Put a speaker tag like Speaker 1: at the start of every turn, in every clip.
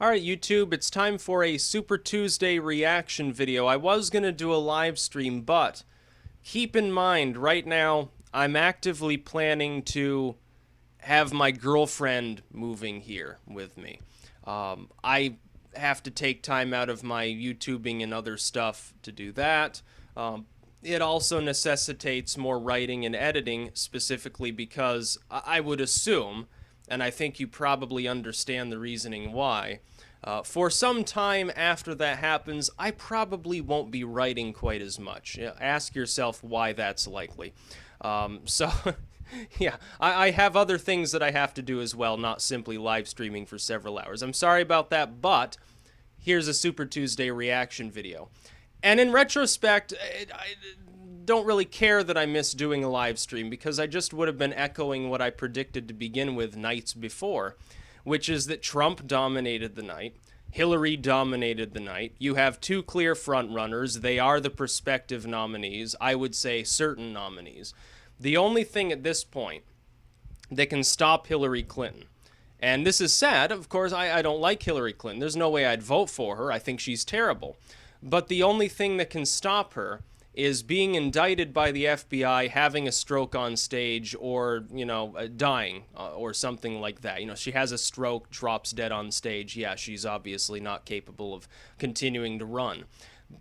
Speaker 1: Alright YouTube, it's time for a Super Tuesday reaction video. I was gonna do a live stream, but keep in mind, right now, I'm actively planning to have my girlfriend moving here with me. I have to take time out of my YouTubing and other stuff to do that. It also necessitates more writing and editing, specifically because I would assume, and I think you probably understand the reasoning why, for some time after that happens, I probably won't be writing quite as much. Ask yourself why that's likely. So, yeah, I have other things that I have to do as well, not simply live streaming for several hours. I'm sorry about that, but here's a Super Tuesday reaction video. And in retrospect, I don't really care that I missed doing a live stream because I just would have been echoing what I predicted to begin with nights before, which is that Trump dominated the night. Hillary dominated the night. You have two clear frontrunners. They are the prospective nominees. I would say certain nominees. The only thing at this point that can stop Hillary Clinton, and this is sad, of course, I don't like Hillary Clinton. There's no way I'd vote for her. I think she's terrible. But the only thing that can stop her is being indicted by the FBI, having a stroke on stage, or, dying, or something like that. She has a stroke, drops dead on stage. Yeah, she's obviously not capable of continuing to run.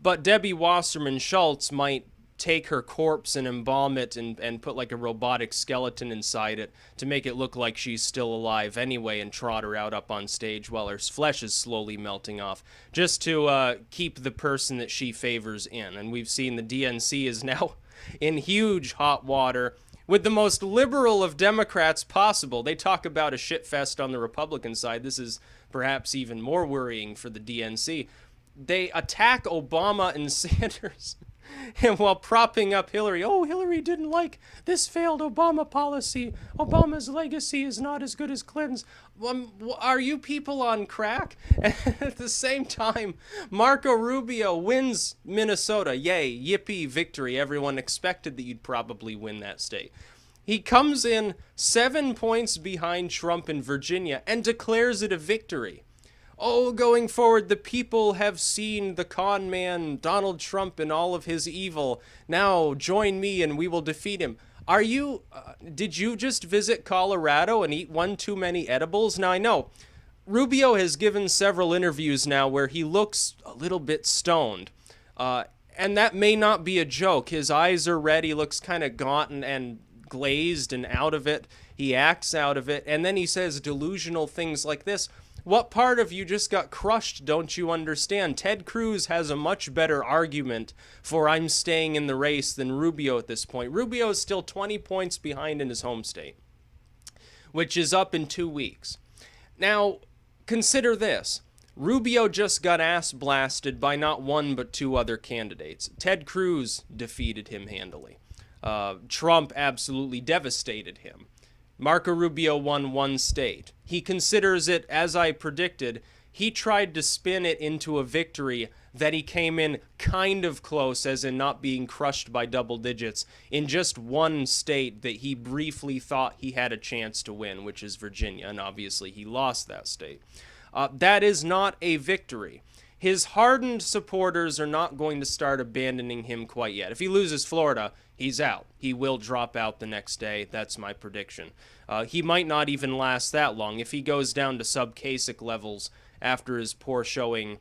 Speaker 1: But Debbie Wasserman Schultz might take her corpse and embalm it and put like a robotic skeleton inside it to make it look like she's still alive anyway and trot her out up on stage while her flesh is slowly melting off, just to keep the person that she favors in. And we've seen the DNC is now in huge hot water with the most liberal of Democrats possible. They talk about a shitfest on the Republican side. This is perhaps even more worrying for the DNC. They attack Obama and Sanders. And while propping up Hillary, oh, Hillary didn't like this failed Obama policy. Obama's legacy is not as good as Clinton's. Are you people on crack? And at the same time, Marco Rubio wins Minnesota. Yay, yippee, victory. Everyone expected that you'd probably win that state. He comes in 7 points behind Trump in Virginia and declares it a victory. Oh, going forward, the people have seen the con man, Donald Trump, and all of his evil. Now, join me and we will defeat him. Did you just visit Colorado and eat one too many edibles? Now, I know Rubio has given several interviews now where he looks a little bit stoned. And that may not be a joke. His eyes are red. He looks kind of gaunt and glazed and out of it. He acts out of it. And then he says delusional things like this. What part of you just got crushed don't you understand? Ted Cruz has a much better argument for I'm staying in the race than Rubio at this point. Rubio is still 20 points behind in his home state, which is up in 2 weeks. Now, consider this. Rubio just got ass blasted by not one but two other candidates. Ted Cruz defeated him handily. Trump absolutely devastated him. Marco Rubio won one state. He considers it, as I predicted, he tried to spin it into a victory that he came in kind of close, as in not being crushed by double digits, in just one state that he briefly thought he had a chance to win, which is Virginia, and obviously he lost that state. That is not a victory. His hardened supporters are not going to start abandoning him quite yet. If he loses Florida, he's out. He will drop out the next day. That's my prediction. He might not even last that long. If he goes down to sub-Kasich levels after his poor showing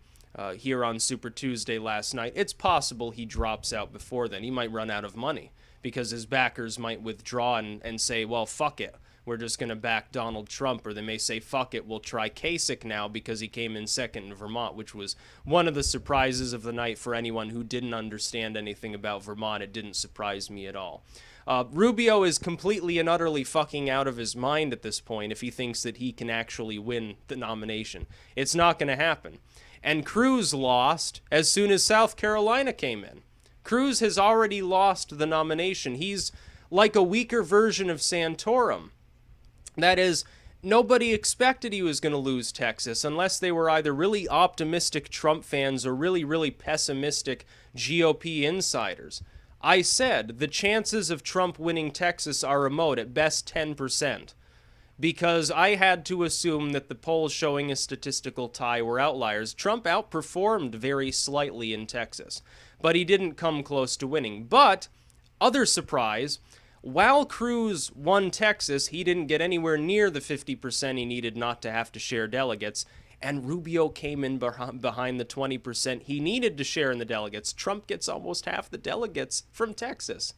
Speaker 1: here on Super Tuesday last night, it's possible he drops out before then. He might run out of money because his backers might withdraw and say, well, fuck it. We're just going to back Donald Trump, or they may say, fuck it, we'll try Kasich now because he came in second in Vermont, which was one of the surprises of the night for anyone who didn't understand anything about Vermont. It didn't surprise me at all. Rubio is completely and utterly fucking out of his mind at this point if he thinks that he can actually win the nomination. It's not going to happen. And Cruz lost as soon as South Carolina came in. Cruz has already lost the nomination. He's like a weaker version of Santorum. That is, nobody expected he was going to lose Texas unless they were either really optimistic Trump fans or really, really pessimistic GOP insiders. I said the chances of Trump winning Texas are remote, at best 10%. because I had to assume that the polls showing a statistical tie were outliers. Trump outperformed very slightly in Texas, but he didn't come close to winning. But, other surprise, while Cruz won Texas, he didn't get anywhere near the 50% he needed not to have to share delegates, and Rubio came in behind the 20% he needed to share in the delegates. Trump gets almost half the delegates from Texas.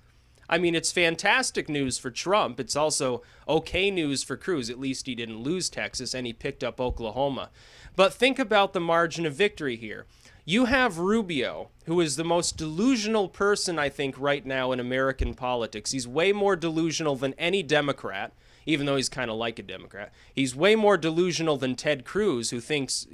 Speaker 1: I mean, it's fantastic news for Trump. It's also okay news for Cruz. At least he didn't lose Texas and he picked up Oklahoma. But think about the margin of victory here. You have Rubio, who is the most delusional person, I think, right now in American politics. He's way more delusional than any Democrat, even though he's kind of like a Democrat. He's way more delusional than Ted Cruz, who thinks,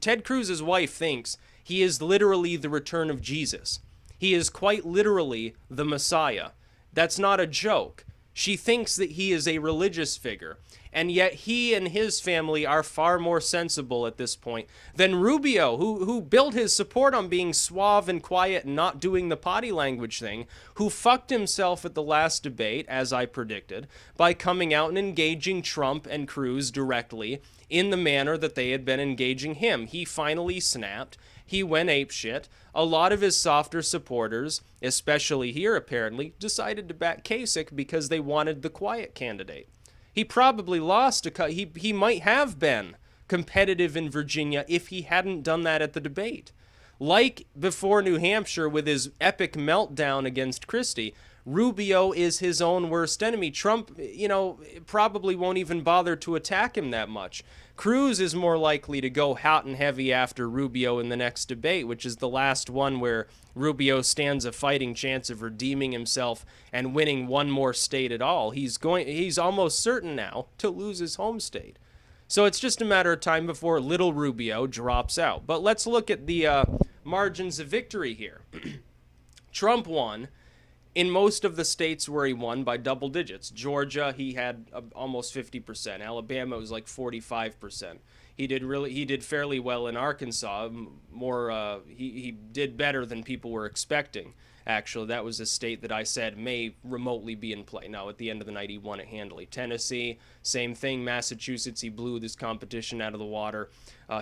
Speaker 1: Ted Cruz's wife thinks he is literally the return of Jesus. He is quite literally the Messiah. That's not a joke. She thinks that he is a religious figure, and yet he and his family are far more sensible at this point than Rubio, who built his support on being suave and quiet and not doing the potty language thing, who fucked himself at the last debate, as I predicted, by coming out and engaging Trump and Cruz directly in the manner that they had been engaging him. He finally snapped. He went apeshit. A lot of his softer supporters, especially here apparently, decided to back Kasich because they wanted the quiet candidate. He probably lost he might have been competitive in Virginia if he hadn't done that at the debate. Like before New Hampshire with his epic meltdown against Christie, Rubio is his own worst enemy. Trump, probably won't even bother to attack him that much. Cruz is more likely to go hot and heavy after Rubio in the next debate, which is the last one where Rubio stands a fighting chance of redeeming himself and winning one more state at all. He's almost certain now to lose his home state. So it's just a matter of time before little Rubio drops out. But let's look at the margins of victory here. Trump won in most of the states where he won by double digits. Georgia, he had almost 50%. Alabama was like 45%. He did fairly well in Arkansas. He did better than people were expecting. Actually, that was a state that I said may remotely be in play. Now, at the end of the night, he won it handily. Tennessee, same thing. Massachusetts, he blew this competition out of the water.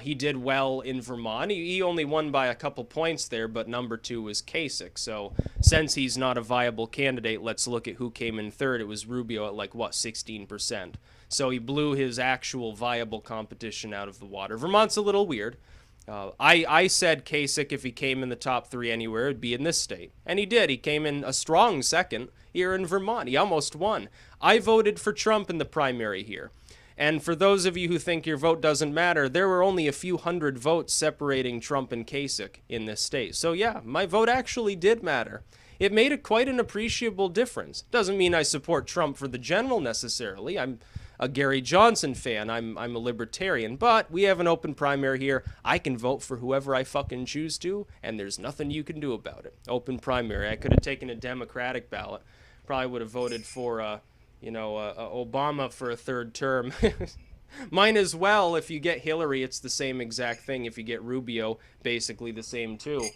Speaker 1: He did well in Vermont. He only won by a couple points there, but number 2 was Kasich. So since he's not a viable candidate, let's look at who came in third. It was Rubio at 16%. So he blew his actual viable competition out of the water. Vermont's a little weird. I said Kasich, if he came in the top 3 anywhere, would be in this state. And he did. He came in a strong second here in Vermont. He almost won. I voted for Trump in the primary here. And for those of you who think your vote doesn't matter, there were only a few hundred votes separating Trump and Kasich in this state. So yeah, my vote actually did matter. It made quite an appreciable difference. Doesn't mean I support Trump for the general necessarily. I'm a Gary Johnson fan. I'm a libertarian, but we have an open primary here. I can vote for whoever I fucking choose to, and there's nothing you can do about it. Open primary. I could have taken a Democratic ballot. Probably would have voted for, Obama for a third term. Might as well. If you get Hillary, it's the same exact thing. If you get Rubio, basically the same too.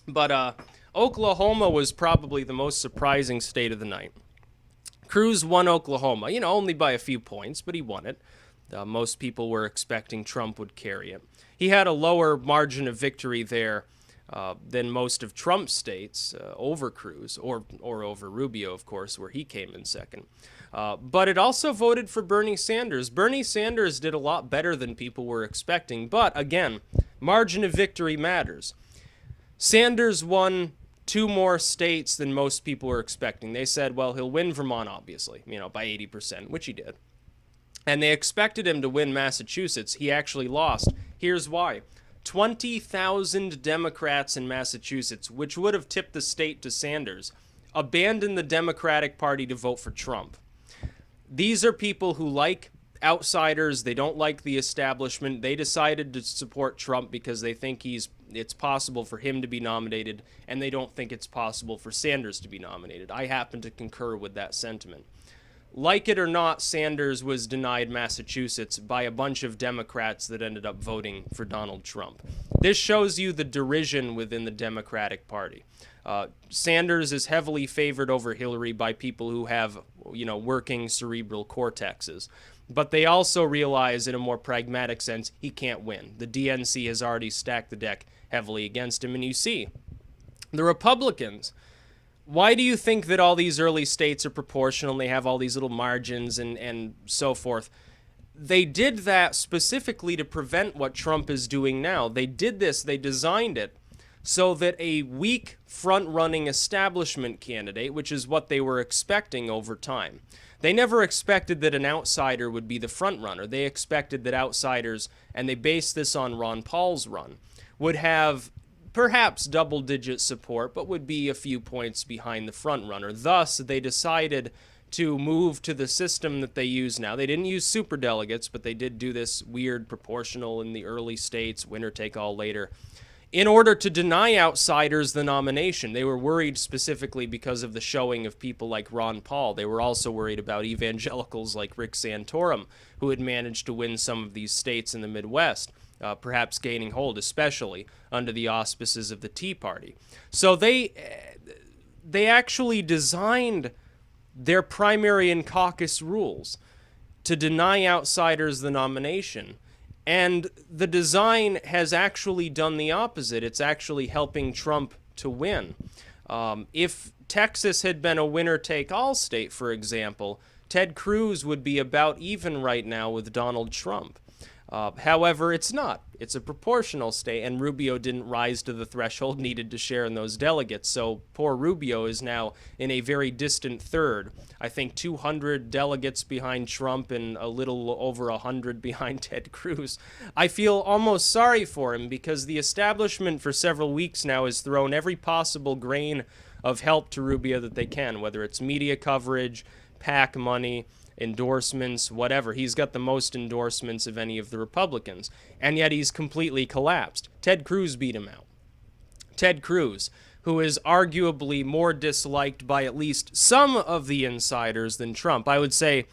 Speaker 1: But Oklahoma was probably the most surprising state of the night. Cruz won Oklahoma, only by a few points, but he won it. Most people were expecting Trump would carry it. He had a lower margin of victory there than most of Trump's states over Cruz, or over Rubio, of course, where he came in second. But it also voted for Bernie Sanders. Bernie Sanders did a lot better than people were expecting, but again, margin of victory matters. Sanders won 2 more states than most people were expecting. They said, well, he'll win Vermont, obviously, by 80%, which he did. And they expected him to win Massachusetts. He actually lost. Here's why. 20,000 Democrats in Massachusetts, which would have tipped the state to Sanders, abandoned the Democratic Party to vote for Trump. These are people who like outsiders. They don't like the establishment. They decided to support Trump because they think it's possible for him to be nominated, and they don't think it's possible for Sanders to be nominated. I happen to concur with that sentiment. Like it or not, Sanders was denied Massachusetts by a bunch of Democrats that ended up voting for Donald Trump. This shows you the derision within the Democratic Party. Sanders is heavily favored over Hillary by people who have working cerebral cortexes. But they also realize, in a more pragmatic sense, he can't win. The DNC has already stacked the deck heavily against him. And you see, the Republicans, why do you think that all these early states are proportional and they have all these little margins and so forth? They did that specifically to prevent what Trump is doing now. They did this, they designed it so that a weak front-running establishment candidate, which is what they were expecting over time. They never expected that an outsider would be the front-runner. They expected that outsiders, and they based this on Ron Paul's run, would have perhaps double-digit support, but would be a few points behind the front-runner. Thus, they decided to move to the system that they use now. They didn't use superdelegates, but they did do this weird proportional in the early states, winner-take-all later, in order to deny outsiders the nomination. They were worried specifically because of the showing of people like Ron Paul. They were also worried about evangelicals like Rick Santorum, who had managed to win some of these states in the Midwest, perhaps gaining hold, especially under the auspices of the Tea Party. So they actually designed their primary and caucus rules to deny outsiders the nomination. And the design has actually done the opposite. It's actually helping Trump to win. If Texas had been a winner-take-all state, for example, Ted Cruz would be about even right now with Donald Trump. However, it's not. It's a proportional state, and Rubio didn't rise to the threshold needed to share in those delegates. So poor Rubio is now in a very distant third. I think 200 delegates behind Trump and a little over 100 behind Ted Cruz. I feel almost sorry for him because the establishment for several weeks now has thrown every possible grain of help to Rubio that they can, whether it's media coverage, PAC money, endorsements, whatever. He's got the most endorsements of any of the Republicans, and yet he's completely collapsed. Ted Cruz beat him out. Ted Cruz, who is arguably more disliked by at least some of the insiders than Trump. I would say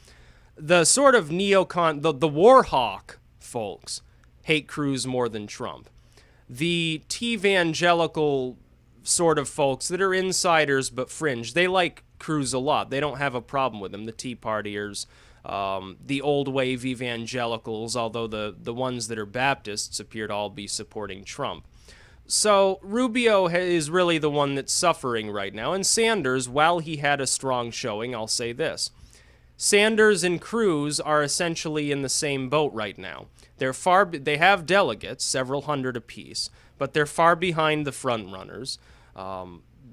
Speaker 1: the sort of neocon, the war hawk folks hate Cruz more than Trump. The T-evangelical sort of folks that are insiders but fringe, they like Cruz a lot. They don't have a problem with him. The Tea Partiers, the old wave evangelicals, although the ones that are Baptists appear to all be supporting Trump. So Rubio is really the one that's suffering right now. And Sanders, while he had a strong showing, I'll say this. Sanders and Cruz are essentially in the same boat right now. They have delegates, several hundred apiece, but they're far behind the front runners.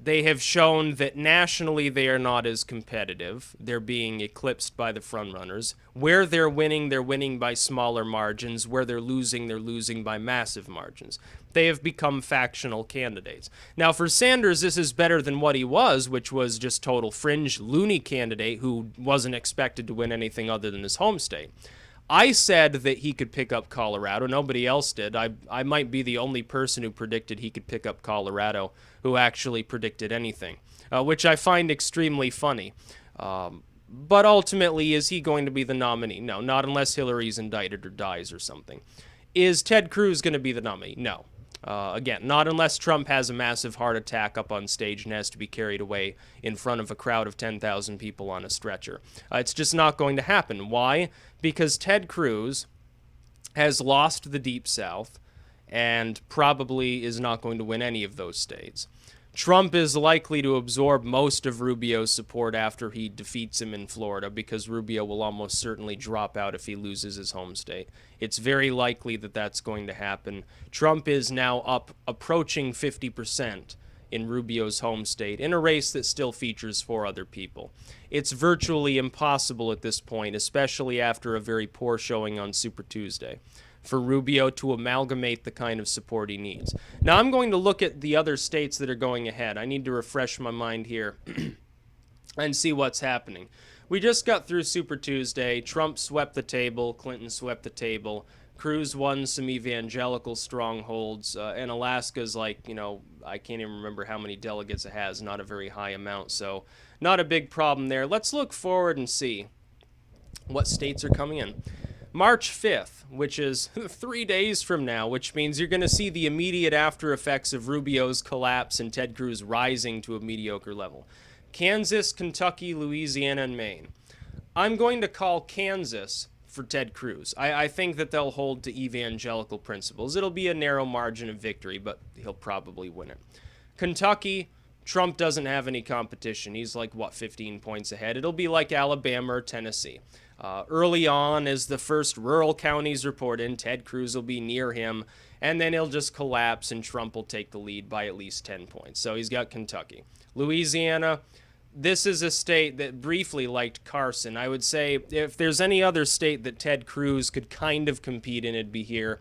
Speaker 1: They have shown that nationally they are not as competitive. They're being eclipsed by the frontrunners. Where they're winning by smaller margins. Where they're losing by massive margins. They have become factional candidates. Now, for Sanders, this is better than what he was, which was just total fringe, loony candidate who wasn't expected to win anything other than his home state. I said that he could pick up Colorado. Nobody else did. I might be the only person who predicted he could pick up Colorado who actually predicted anything, which I find extremely funny. But ultimately, is he going to be the nominee? No, not unless Hillary's indicted or dies or something. Is Ted Cruz going to be the nominee? No. Again, not unless Trump has a massive heart attack up on stage and has to be carried away in front of a crowd of 10,000 people on a stretcher. It's just not going to happen. Why? Because Ted Cruz has lost the Deep South and probably is not going to win any of those states. Trump is likely to absorb most of Rubio's support after he defeats him in Florida because Rubio will almost certainly drop out if he loses his home state. It's very likely that that's going to happen. Trump is now approaching 50% in Rubio's home state in a race that still features 4 other people. It's virtually impossible at this point, especially after a very poor showing on Super Tuesday, for Rubio to amalgamate the kind of support he needs. Now, I'm going to look at the other states that are going ahead. I need to refresh my mind here and see what's happening. We just got through Super Tuesday. Trump swept the table. Clinton swept the table. Cruz won some evangelical strongholds. And Alaska's like, I can't even remember how many delegates it has. Not a very high amount, so not a big problem there. Let's look forward and see what states are coming in. March 5th, which is 3 days from now, which means you're going to see the immediate after effects of Rubio's collapse and Ted Cruz rising to a mediocre level. Kansas, Kentucky, Louisiana, and Maine. I'm going to call Kansas for Ted Cruz. I think that they'll hold to evangelical principles. It'll be a narrow margin of victory, but he'll probably win it. Kentucky, Trump doesn't have any competition. He's like, 15 points ahead. It'll be like Alabama or Tennessee. Early on, as the first rural counties report in, Ted Cruz will be near him, and then he'll just collapse and Trump will take the lead by at least 10 points. So he's got Kentucky. Louisiana, this is a state that briefly liked Carson. I would say if there's any other state that Ted Cruz could kind of compete in, it'd be here.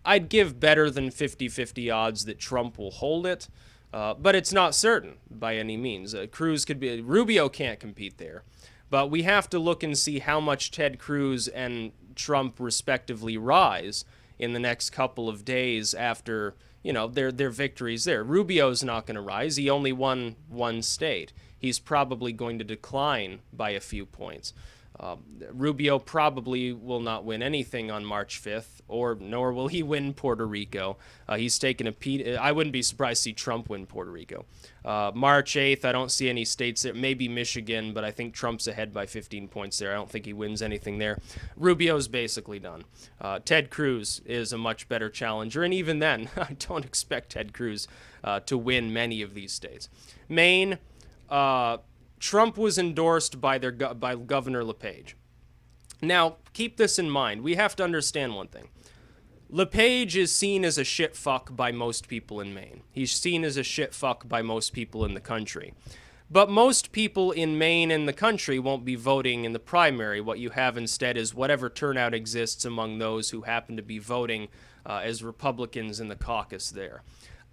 Speaker 1: I'd give better than 50-50 odds that Trump will hold it, but it's not certain by any means. Cruz could be... Rubio can't compete there. But we have to look and see how much Ted Cruz and Trump respectively rise in the next couple of days after, their victories there. Rubio's not going to rise. He only won one state. He's probably going to decline by a few points. Rubio probably will not win anything on March 5th, nor will he win Puerto Rico. He's taken I wouldn't be surprised to see Trump win Puerto Rico. March 8th, I don't see any states there. Maybe Michigan, but I think Trump's ahead by 15 points there. I don't think he wins anything there. Rubio's basically done. Ted Cruz is a much better challenger, and even then, I don't expect Ted Cruz to win many of these states. Maine, Trump was endorsed by by Governor LePage. Now, keep this in mind. We have to understand one thing. LePage is seen as a shit fuck by most people in Maine. He's seen as a shit fuck by most people in the country. But most people in Maine and the country won't be voting in the primary. What you have instead is whatever turnout exists among those who happen to be voting as Republicans in the caucus there.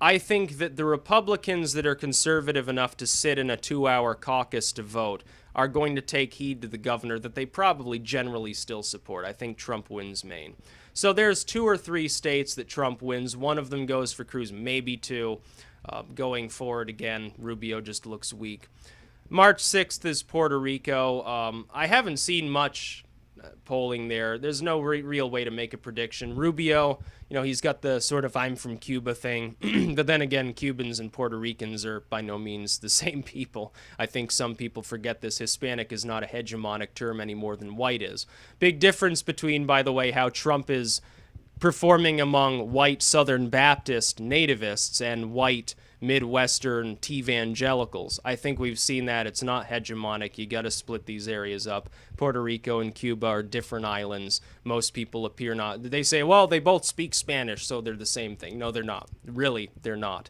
Speaker 1: I think that the Republicans that are conservative enough to sit in a 2-hour caucus to vote are going to take heed to the governor that they probably generally still support. I think Trump wins Maine. So there's 2 or 3 states that Trump wins. One of them goes for Cruz, maybe 2. Going forward again, Rubio just looks weak. March 6th is Puerto Rico. I haven't seen much polling there. There's no real way to make a prediction. Rubio, he's got the sort of I'm from Cuba thing. But then again, Cubans and Puerto Ricans are by no means the same people. I think some people forget this. Hispanic is not a hegemonic term any more than white is. Big difference between, by the way, how Trump is performing among white Southern Baptist nativists and white Midwestern evangelicals. I think we've seen that. It's not hegemonic. You got to split these areas up. Puerto Rico and Cuba are different islands. Most people appear not. They say, well, they both speak Spanish, so they're the same thing. No, they're not. Really, they're not.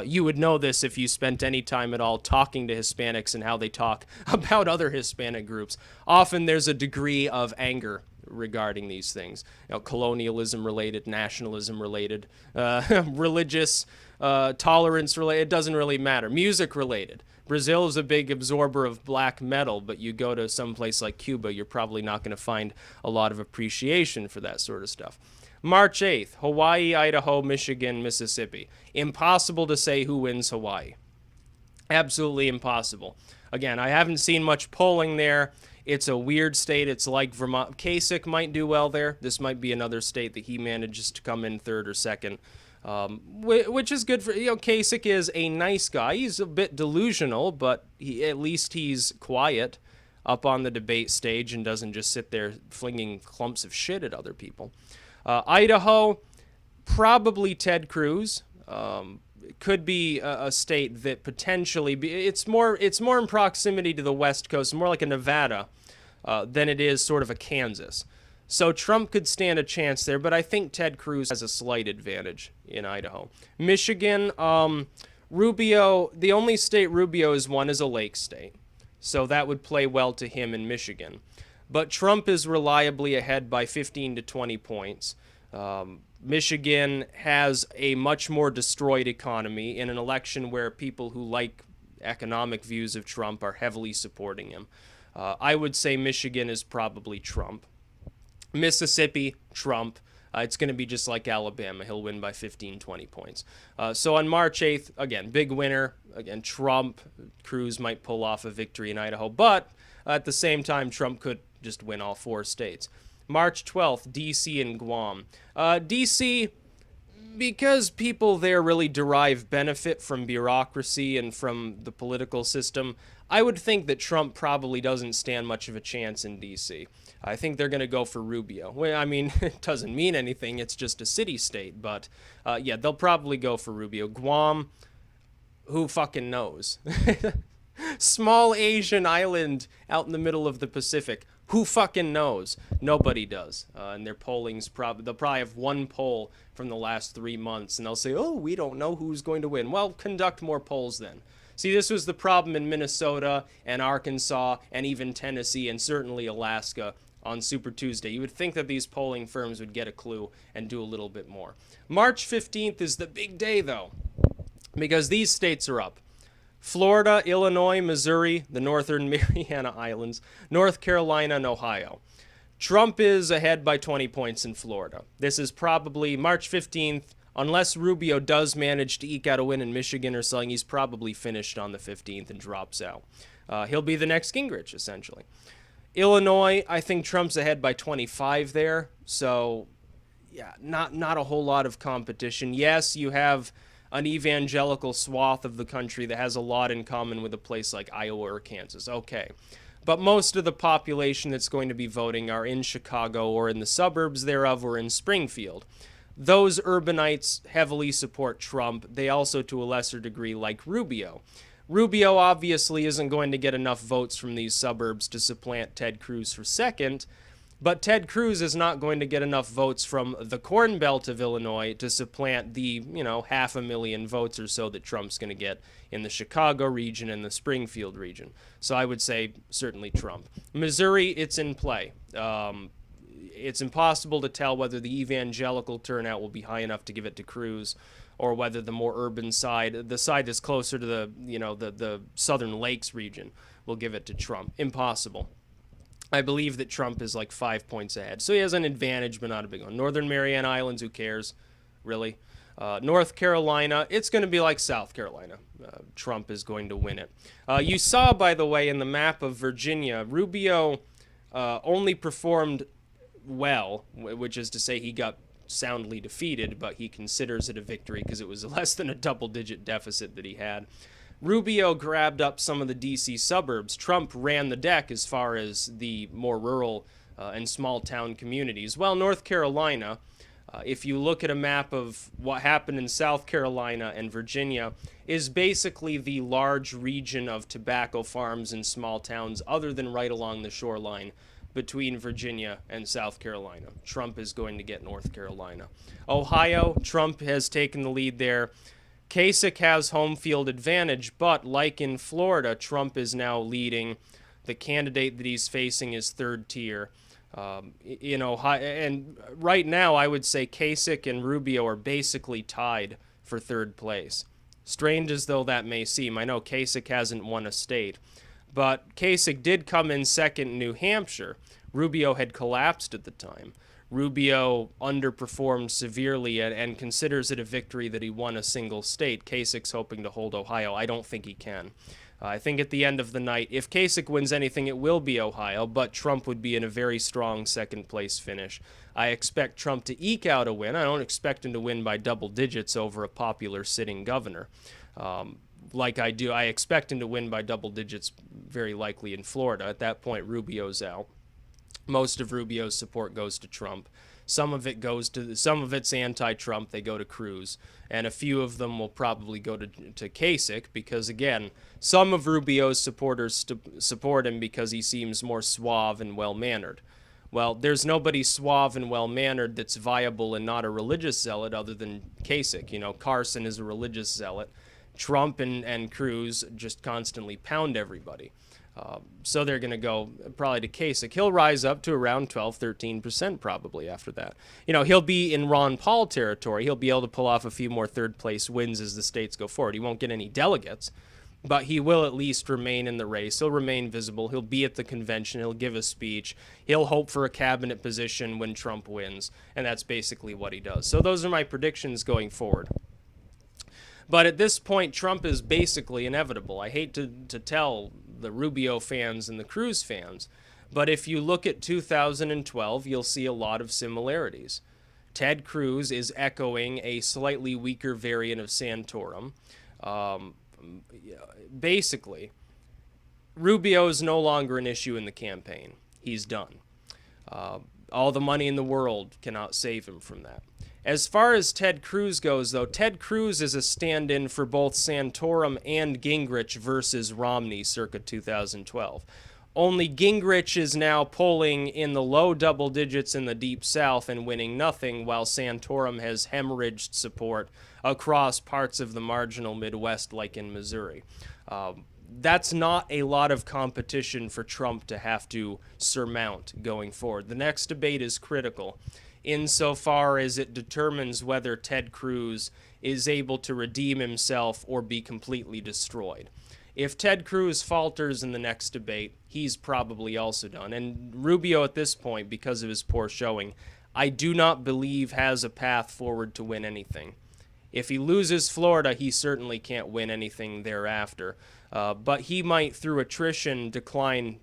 Speaker 1: You would know this if you spent any time at all talking to Hispanics and how they talk about other Hispanic groups. Often there's a degree of anger regarding these things. Colonialism related, nationalism related, religious tolerance related. It doesn't really matter. Music related. Brazil is a big absorber of black metal, but you go to some place like Cuba, you're probably not going to find a lot of appreciation for that sort of stuff. March 8th, Hawaii, Idaho, Michigan, Mississippi. Impossible to say who wins Hawaii. Absolutely impossible. Again, I haven't seen much polling there. It's a weird state. It's like Vermont. Kasich might do well there. This might be another state that he manages to come in 3rd or 2nd, which is good for, Kasich is a nice guy. He's a bit delusional, but at least he's quiet up on the debate stage and doesn't just sit there flinging clumps of shit at other people. Idaho, probably Ted Cruz. Could be a state that potentially it's more in proximity to the West Coast, more like a Nevada than it is sort of a Kansas. So Trump could stand a chance there, but I think Ted Cruz has a slight advantage in Idaho. Michigan, Rubio, the only state Rubio has won is a lake state, so that would play well to him in Michigan. But Trump is reliably ahead by 15 to 20 points. Michigan has a much more destroyed economy in an election where people who like economic views of Trump are heavily supporting him. I would say Michigan is probably Trump. Mississippi, Trump. It's going to be just like Alabama. He'll win by 15, 20 points. So on March 8th, again, big winner. Again, Trump. Cruz might pull off a victory in Idaho. But at the same time, Trump could just win all 4 states. March 12th, D.C. and Guam. D.C., because people there really derive benefit from bureaucracy and from the political system, I would think that Trump probably doesn't stand much of a chance in D.C. I think they're going to go for Rubio. Well, I mean, it doesn't mean anything. It's just a city-state. But, yeah, they'll probably go for Rubio. Guam, who fucking knows? Small Asian island out in the middle of the Pacific. Who fucking knows? Nobody does. And their polling's they'll probably have one poll from the last 3 months, and they'll say, oh, we don't know who's going to win. Well, conduct more polls then. See, this was the problem in Minnesota and Arkansas and even Tennessee and certainly Alaska on Super Tuesday. You would think that these polling firms would get a clue and do a little bit more. March 15th is the big day, though, because these states are up. Florida, Illinois, Missouri, the Northern Mariana Islands, North Carolina, and Ohio. Trump is ahead by 20 points in Florida. This is probably March 15th. Unless Rubio does manage to eke out a win in Michigan or something, he's probably finished on the 15th and drops out. He'll be the next Gingrich, essentially. Illinois, I think Trump's ahead by 25 there. So, yeah, not a whole lot of competition. Yes, you have an evangelical swath of the country that has a lot in common with a place like Iowa or Kansas. Okay. But most of the population that's going to be voting are in Chicago or in the suburbs thereof or in Springfield. Those urbanites heavily support Trump. They also, to a lesser degree, like Rubio. Rubio obviously isn't going to get enough votes from these suburbs to supplant Ted Cruz for second, but Ted Cruz is not going to get enough votes from the Corn Belt of Illinois to supplant the, 500,000 votes or so that Trump's going to get in the Chicago region and the Springfield region. So I would say certainly Trump. Missouri, it's in play. It's impossible to tell whether the evangelical turnout will be high enough to give it to Cruz, or whether the more urban side, the side that's closer to the Southern Lakes region, will give it to Trump. Impossible. I believe that Trump is like 5 points ahead. So he has an advantage, but not a big one. Northern Mariana Islands, who cares? Really? North Carolina, it's going to be like South Carolina. Trump is going to win it. You saw, by the way, in the map of Virginia, Rubio only performed well, which is to say he got soundly defeated, but he considers it a victory because it was less than a double-digit deficit that he had. Rubio grabbed up some of the D.C. suburbs. Trump ran the deck as far as the more rural and small-town communities. Well, North Carolina, if you look at a map of what happened in South Carolina and Virginia, is basically the large region of tobacco farms and small towns other than right along the shoreline between Virginia and South Carolina. Trump is going to get North Carolina. Ohio, Trump has taken the lead there. Kasich has home field advantage, but like in Florida, Trump is now leading. The candidate that he's facing is third tier. In Ohio, and right now, I would say Kasich and Rubio are basically tied for third place. Strange as though that may seem. I know Kasich hasn't won a state, but Kasich did come in second in New Hampshire. Rubio had collapsed at the time. Rubio underperformed severely and considers it a victory that he won a single state. Kasich's hoping to hold Ohio. I don't think he can. I think at the end of the night, if Kasich wins anything, it will be Ohio, but Trump would be in a very strong second-place finish. I expect Trump to eke out a win. I don't expect him to win by double digits over a popular sitting governor. Like I do, I expect him to win by double digits, very likely in Florida. At that point, Rubio's out. Most of Rubio's support goes to Trump. Some of it's anti-Trump. They go to Cruz, and a few of them will probably go to Kasich because, again, some of Rubio's supporters support him because he seems more suave and well-mannered. Well, there's nobody suave and well-mannered that's viable and not a religious zealot other than Kasich. Carson is a religious zealot. Trump and Cruz just constantly pound everybody. So they're going to go probably to Kasich. He'll rise up to around 12-13% probably after that. He'll be in Ron Paul territory. He'll be able to pull off a few more third-place wins as the states go forward. He won't get any delegates, but he will at least remain in the race. He'll remain visible. He'll be at the convention. He'll give a speech. He'll hope for a cabinet position when Trump wins, and that's basically what he does. So those are my predictions going forward. But at this point, Trump is basically inevitable. I hate to tell the Rubio fans and the Cruz fans, but if you look at 2012, you'll see a lot of similarities. Ted Cruz is echoing a slightly weaker variant of Santorum. Basically, Rubio is no longer an issue in the campaign. He's done. All the money in the world cannot save him from that. As far as Ted Cruz goes, though, Ted Cruz is a stand-in for both Santorum and Gingrich versus Romney circa 2012. Only Gingrich is now polling in the low double digits in the Deep South and winning nothing, while Santorum has hemorrhaged support across parts of the marginal Midwest, like in Missouri. That's not a lot of competition for Trump to have to surmount going forward. The next debate is critical insofar as it determines whether Ted Cruz is able to redeem himself or be completely destroyed. If Ted Cruz falters in the next debate, he's probably also done. And Rubio at this point, because of his poor showing, I do not believe has a path forward to win anything. If he loses Florida, he certainly can't win anything thereafter. But he might, through attrition, decline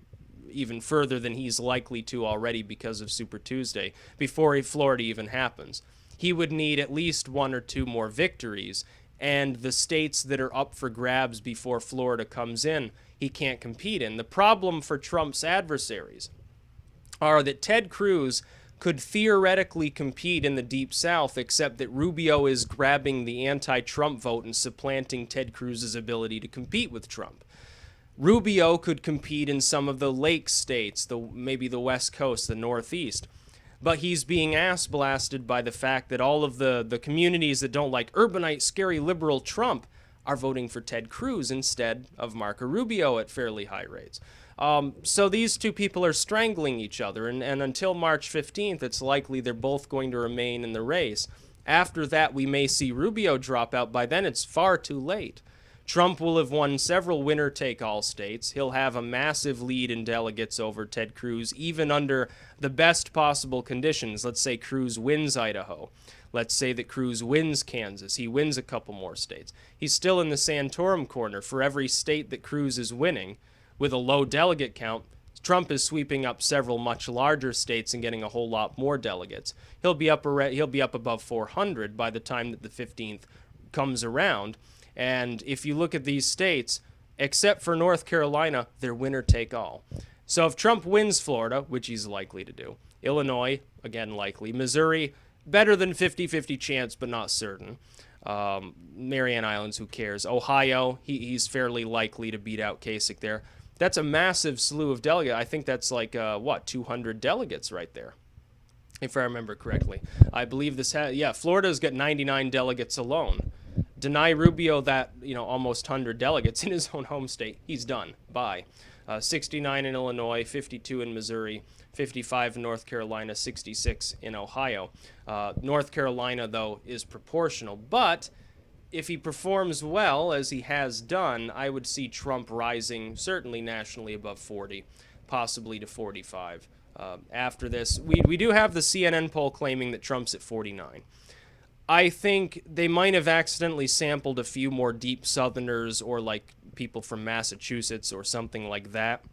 Speaker 1: even further than he's likely to already because of Super Tuesday, before Florida even happens. He would need at least one or two more victories, and the states that are up for grabs before Florida comes in, he can't compete in. The problem for Trump's adversaries are that Ted Cruz could theoretically compete in the Deep South, except that Rubio is grabbing the anti-Trump vote and supplanting Ted Cruz's ability to compete with Trump. Rubio could compete in some of the lake states, maybe the West Coast, the Northeast. But he's being ass-blasted by the fact that all of the communities that don't like urbanite, scary, liberal Trump are voting for Ted Cruz instead of Marco Rubio at fairly high rates. So these two people are strangling each other, and until March 15th, it's likely they're both going to remain in the race. After that, we may see Rubio drop out. By then, it's far too late. Trump will have won several winner-take-all states. He'll have a massive lead in delegates over Ted Cruz, even under the best possible conditions. Let's say Cruz wins Idaho. Let's say that Cruz wins Kansas. He wins a couple more states. He's still in the Santorum corner. For every state that Cruz is winning, with a low delegate count, Trump is sweeping up several much larger states and getting a whole lot more delegates. He'll be up above 400 by the time that the 15th comes around. And if you look at these states, except for North Carolina, they're winner take all. So if Trump wins Florida, which he's likely to do, Illinois, again likely, Missouri, better than 50-50 chance, but not certain. Mariana Islands, who cares? Ohio, he's fairly likely to beat out Kasich there. That's a massive slew of delegates. I think that's like, 200 delegates right there, if I remember correctly. I believe Florida's got 99 delegates alone. Deny Rubio that, almost 100 delegates in his own home state. He's done. Bye. 69 in Illinois, 52 in Missouri, 55 in North Carolina, 66 in Ohio. North Carolina, though, is proportional. But if he performs well, as he has done, I would see Trump rising, certainly nationally, above 40, possibly to 45. After this, we do have the CNN poll claiming that Trump's at 49. I think they might have accidentally sampled a few more deep Southerners or like people from Massachusetts or something like that.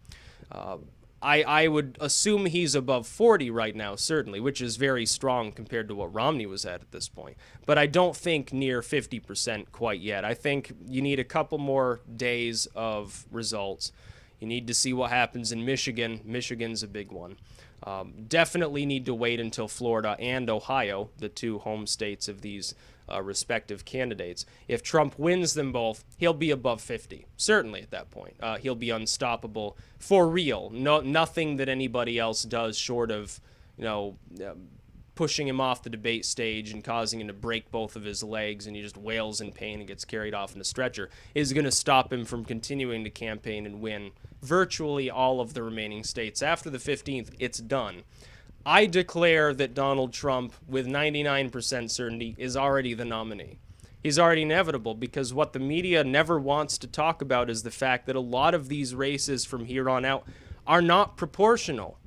Speaker 1: I would assume he's above 40 right now, certainly, which is very strong compared to what Romney was at this point. But I don't think near 50% quite yet. I think you need a couple more days of results. You need to see what happens in Michigan. Michigan's a big one. Definitely need to wait until Florida and Ohio, the two home states of these respective candidates. If Trump wins them both, he'll be above 50, certainly at that point. He'll be unstoppable for real. Nothing that anybody else does short of, pushing him off the debate stage and causing him to break both of his legs and he just wails in pain and gets carried off in a stretcher is going to stop him from continuing to campaign and win virtually all of the remaining states. After the 15th, it's done. I declare that Donald Trump, with 99% certainty, is already the nominee. He's already inevitable because what the media never wants to talk about is the fact that a lot of these races from here on out are not proportional.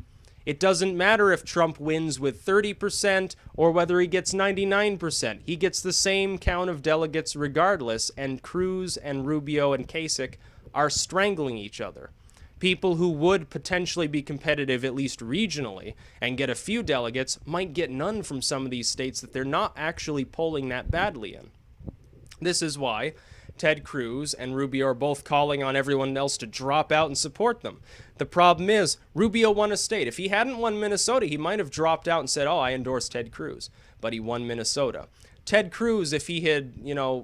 Speaker 1: It doesn't matter if Trump wins with 30% or whether he gets 99%. He gets the same count of delegates regardless, and Cruz and Rubio and Kasich are strangling each other. People who would potentially be competitive, at least regionally, and get a few delegates might get none from some of these states that they're not actually polling that badly in. This is why Ted Cruz and Rubio are both calling on everyone else to drop out and support them. The problem is, Rubio won a state. If he hadn't won Minnesota, he might have dropped out and said, oh, I endorse Ted Cruz. But he won Minnesota. Ted Cruz, if he had,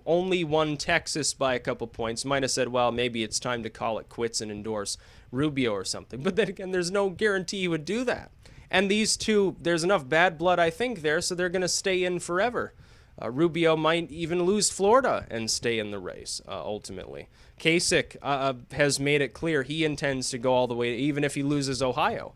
Speaker 1: only won Texas by a couple points, might have said, well, maybe it's time to call it quits and endorse Rubio or something. But then again, there's no guarantee he would do that. And these two, there's enough bad blood, I think, there, so they're going to stay in forever. Rubio might even lose Florida and stay in the race, ultimately. Kasich has made it clear he intends to go all the way, even if he loses Ohio.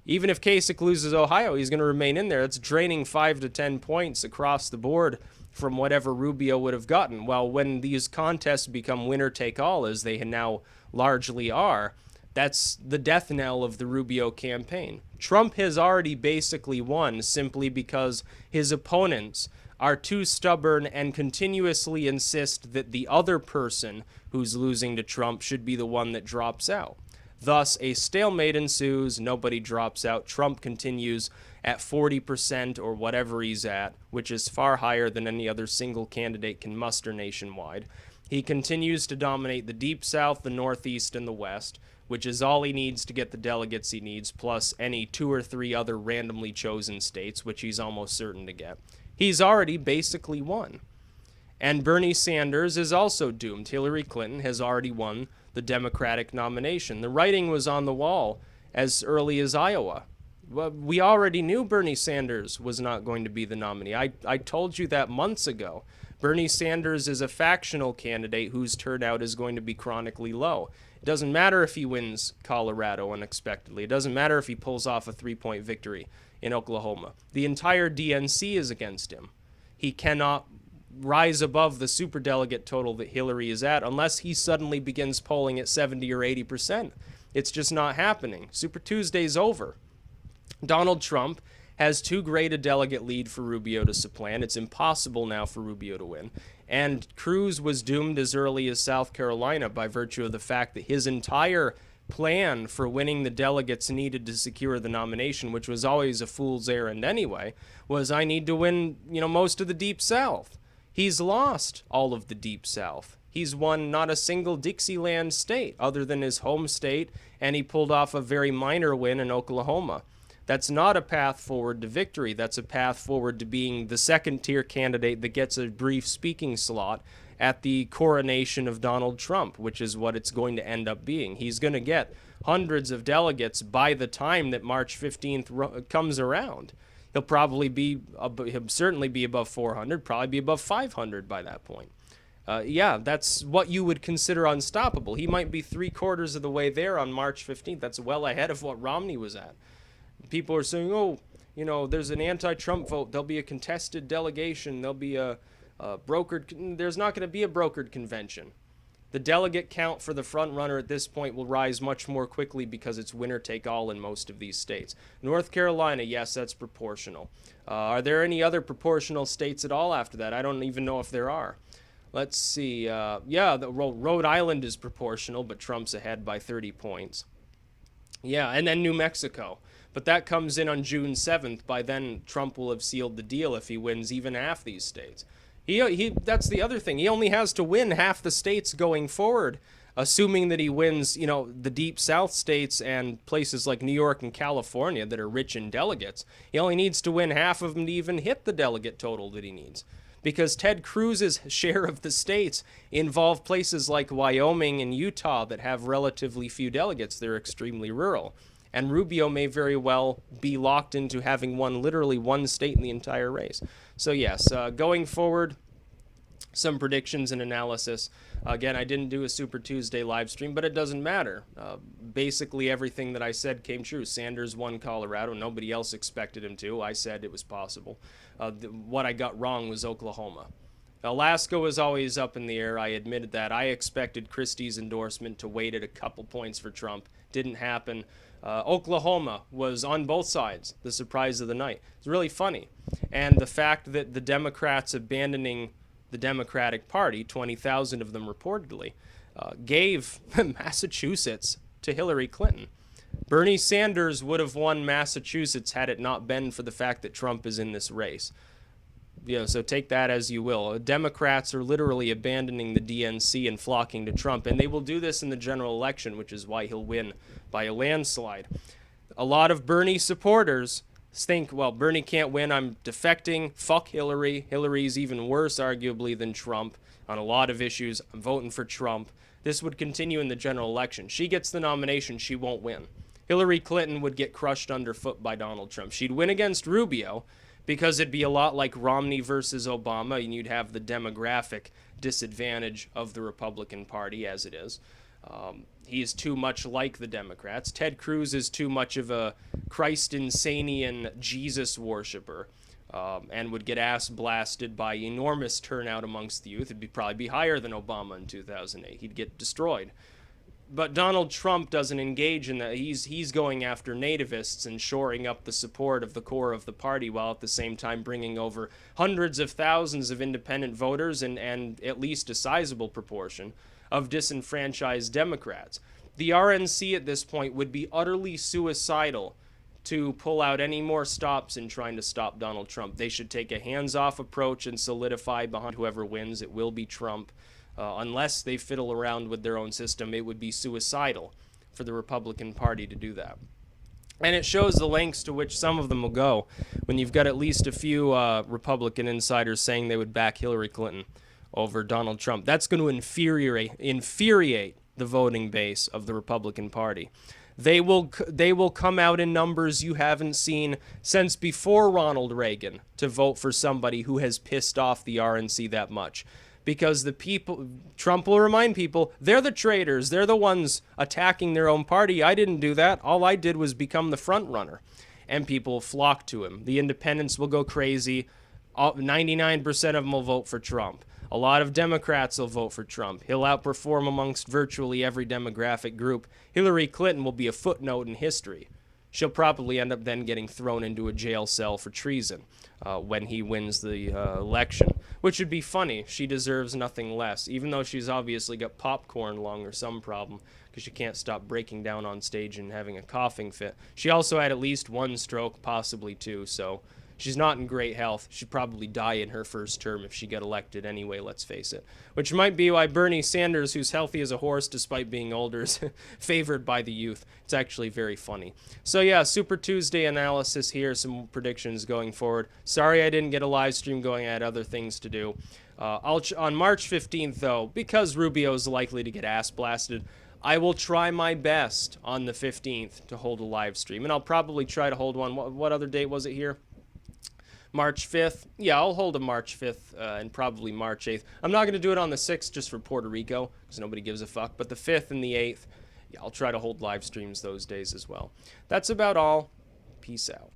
Speaker 1: Even if Kasich loses Ohio, he's going to remain in there. It's draining 5 to 10 points across the board from whatever Rubio would have gotten. Well, when these contests become winner-take-all, as they now largely are, that's the death knell of the Rubio campaign. Trump has already basically won simply because his opponents are too stubborn and continuously insist that the other person who's losing to Trump should be the one that drops out. Thus, a stalemate ensues, nobody drops out. Trump continues at 40% or whatever he's at, which is far higher than any other single candidate can muster nationwide. He continues to dominate the Deep South, the Northeast, and the West, which is all he needs to get the delegates he needs, plus any 2 or 3 other randomly chosen states, which he's almost certain to get. He's already basically won. And Bernie Sanders is also doomed. Hillary Clinton has already won the Democratic nomination. The writing was on the wall as early as Iowa. Well, we already knew Bernie Sanders was not going to be the nominee. I told you that months ago. Bernie Sanders is a factional candidate whose turnout is going to be chronically low. It doesn't matter if he wins Colorado unexpectedly. It doesn't matter if he pulls off a 3-point victory in Oklahoma. The entire DNC is against him. He cannot rise above the superdelegate total that Hillary is at unless he suddenly begins polling at 70 or 80%. It's just not happening. Super Tuesday's over. Donald Trump has too great a delegate lead for Rubio to supplant. It's impossible now for Rubio to win. And Cruz was doomed as early as South Carolina by virtue of the fact that his entire plan for winning the delegates needed to secure the nomination, which was always a fool's errand anyway, was I need to win, most of the Deep South. He's lost all of the Deep South. He's won not a single Dixieland state other than his home state, and he pulled off a very minor win in Oklahoma. That's not a path forward to victory. That's a path forward to being the second-tier candidate that gets a brief speaking slot at the coronation of Donald Trump, which is what it's going to end up being. He's going to get hundreds of delegates by the time that March 15th comes around. He'll certainly be above 400, probably be above 500 by that point. That's what you would consider unstoppable. He might be 3/4 of the way there on March 15th. That's well ahead of what Romney was at. People are saying, there's an anti-Trump vote. There'll be a contested delegation. There'll be a brokered. There's not going to be a brokered convention. The delegate count for the front runner at this point will rise much more quickly because it's winner take all in most of these states. North Carolina, yes, that's proportional. Are there any other proportional states at all after that? I don't even know if there are. Let's see. Rhode Island is proportional, but Trump's ahead by 30 points. Yeah, and then New Mexico. But that comes in on June 7th. By then, Trump will have sealed the deal if he wins even half these states. That's the other thing. He only has to win half the states going forward, assuming that he wins, the Deep South states and places like New York and California that are rich in delegates. He only needs to win half of them to even hit the delegate total that he needs. Because Ted Cruz's share of the states involve places like Wyoming and Utah that have relatively few delegates. They're extremely rural. And Rubio may very well be locked into having won literally one state in the entire race. So yes, going forward, some predictions and analysis. Again, I didn't do a Super Tuesday live stream, but it doesn't matter. Basically, everything that I said came true. Sanders won Colorado. Nobody else expected him to. I said it was possible. What I got wrong was Oklahoma. Alaska was always up in the air. I admitted that. I expected Christie's endorsement to wait at a couple points for Trump. Didn't happen. Oklahoma was on both sides, the surprise of the night. It's really funny. And the fact that the Democrats abandoning the Democratic Party, 20,000 of them reportedly, gave Massachusetts to Hillary Clinton. Bernie Sanders would have won Massachusetts had it not been for the fact that Trump is in this race. So take that as you will. Democrats are literally abandoning the DNC and flocking to Trump, and they will do this in the general election, which is why he'll win by a landslide. A lot of Bernie supporters think, well, Bernie can't win, I'm defecting, fuck Hillary. Hillary's even worse, arguably, than Trump on a lot of issues. I'm voting for Trump. This would continue in the general election. She gets the nomination, she won't win. Hillary Clinton would get crushed underfoot by Donald Trump. She'd win against Rubio, because it'd be a lot like Romney versus Obama, and you'd have the demographic disadvantage of the Republican Party as it is. He's too much like the Democrats. Ted Cruz is too much of a Christ-insanian Jesus worshiper, and would get ass blasted by enormous turnout amongst the youth. It'd probably be higher than Obama in 2008. He'd get destroyed. But Donald Trump doesn't engage in that. He's going after nativists and shoring up the support of the core of the party, while at the same time bringing over hundreds of thousands of independent voters and at least a sizable proportion of disenfranchised Democrats. The RNC at this point would be utterly suicidal to pull out any more stops in trying to stop Donald Trump. They should take a hands-off approach and solidify behind whoever wins. It will be Trump. Unless they fiddle around with their own system, it would be suicidal for the Republican Party to do that. And it shows the lengths to which some of them will go when you've got at least a few Republican insiders saying they would back Hillary Clinton over Donald Trump. That's going to infuriate the voting base of the Republican Party. They will come out in numbers you haven't seen since before Ronald Reagan to vote for somebody who has pissed off the RNC that much. Because the people, Trump will remind people, they're the traitors. They're the ones attacking their own party. I didn't do that. All I did was become the front runner. And people flock to him. The independents will go crazy. 99% of them will vote for Trump. A lot of Democrats will vote for Trump. He'll outperform amongst virtually every demographic group. Hillary Clinton will be a footnote in history. She'll probably end up then getting thrown into a jail cell for treason when he wins the election, which would be funny. She deserves nothing less, even though she's obviously got popcorn lung or some problem because she can't stop breaking down on stage and having a coughing fit. She also had at least one stroke, possibly two, so she's not in great health. She'd probably die in her first term if she got elected anyway, let's face it. Which might be why Bernie Sanders, who's healthy as a horse despite being older, is favored by the youth. It's actually very funny. So yeah, Super Tuesday analysis here, some predictions going forward. Sorry I didn't get a live stream going. I had other things to do. On March 15th, though, because Rubio is likely to get ass blasted, I will try my best on the 15th to hold a live stream. And I'll probably try to hold one. What other date was it here? March 5th. Yeah, I'll hold a March 5th and probably March 8th. I'm not going to do it on the 6th just for Puerto Rico because nobody gives a fuck. But the 5th and the 8th, yeah, I'll try to hold live streams those days as well. That's about all. Peace out.